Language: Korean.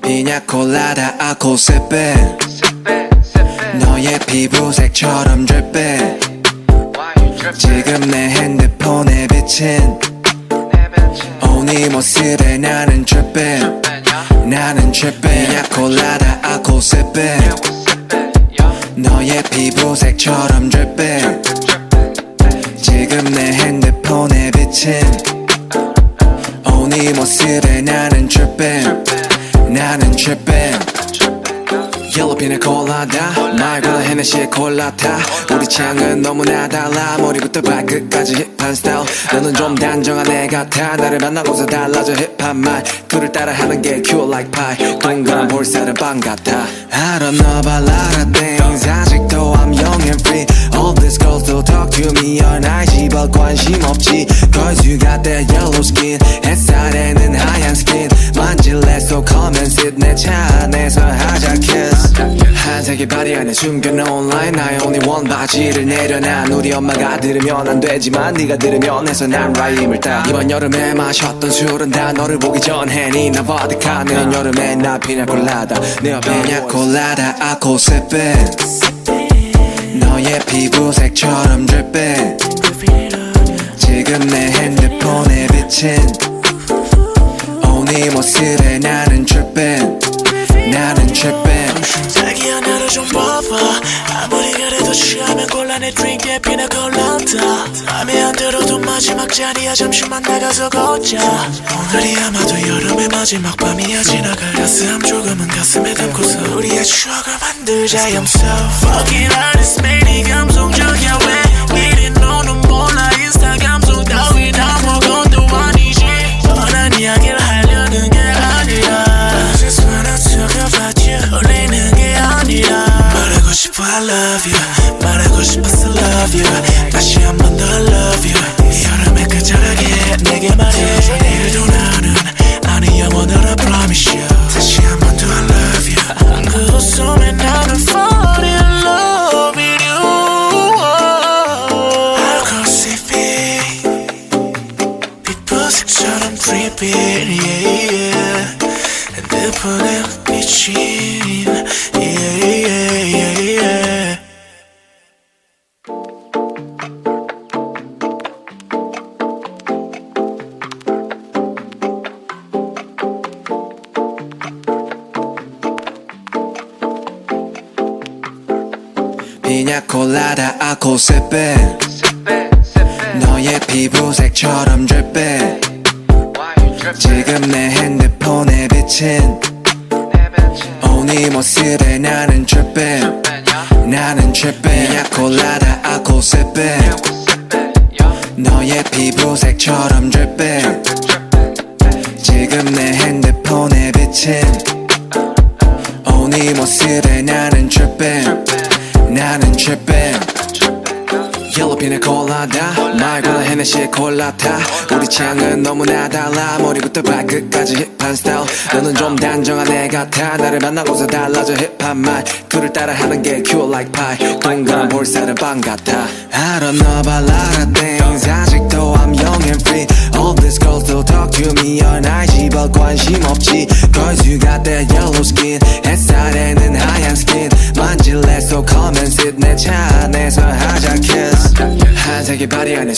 피냐콜라다 알코올 sipping 너의 피부색처럼 dripping 지금 내 핸드폰에 비친 네 모습에 나는 tripping 피냐콜라다 알코올 sipping 너의 피부색처럼 dripping 지금 내 핸드폰에 비친 네 모습에 나는 tripping Yellow pina colada 말고는 헤네시의 콜라타 우리 취향은 너무나 달라 머리부터 발끝까지 힙한 스타일 너는 좀 단정한 애 같아 나를 만나고서 달라져 힙한 말 그를 따라하는 게 cute like pie 동그란 볼살은 빵 같아 I don't know about a lot of things 아직도 I'm young and free All these girls still talk to me all night 집어 관심 없지 Cause you got that yellow skin 햇살에는 하얀 skin 만질래 so come and sit 내 차 안에서 하자 kiss 한색의 바리 안에 숨겨놓은 line 나의 only one 바지를 내려놔 우리 엄마가 들으면 안 되지만 네가 들으면 해서 난 라임을 따 이번 여름에 마셨던 술은 다 너를 보기 전에 니나 보드카 내년 여름에 나 피냐콜라다 내 옆에 피냐콜라다 알코올 sipping 너의 피부색처럼 dripping 지금 내 핸드폰에 비친 네 모습에 나는 tripping 자기야 나를 좀 봐봐 아무리 그래도 취하면 곤란해 드링크에 피나콜라다 맘에 안 들어도 마지막 자리야 잠시만 나가서 걷자 오늘이 아마도 여름의 마지막 밤이야 지나갈 가슴 조금은 가슴에 담고서 우리의 추억을 만들자 I'm so fucking honest 매일이 감성적이야 왜 이리 너는 몰라 인스타 감성 따위 다 먹어도 아니지 뻔한 이야기를 하려는 게 아니라 Just wanna talk about you 울리는 게 아니라 말하고 싶어 I love you 말하고 싶어서 love you 다시 한 번 더 love you 여름에 끝자락에 내게 말해 내일도 나는 아니 영원을 I promise you 다시 한 번 더 I love you 그 웃음에 나는 fall in love with you 알코올 sipping 피부색처럼 dripping yeah, yeah. 핸드폰에 비친 yeah, yeah, yeah, yeah. 피냐콜라다 알코올 sipping 너의 피부색처럼 dripping 지금 내 핸드폰에 비친 네 모습에 나는 tripping 피냐콜라다 알코올 sipping 너의 피부색처럼 dripping 지금 내 핸드폰에 비친 네 모습에 나는 tripping Yellow pina colada 말고는 헤네시의 콜라타 우리 취향은 너무나 달라 머리부터 발끝까지 힙한 스타일 너는 좀 단정한 애 같아 나를 만나고서 달라져 힙한 말 그를 따라하는 게 cute like pie 동그란 볼살은 빵 같아 I don't know about a lot of things 아직도 I'm young and free All these girls still talk to me all night 집어 관심 없지 Cause you got that yellow skin 햇살에는 하얀 skin 만질래 so come and sit 내 차 안에서 하자 kiss 한색의 바리 안에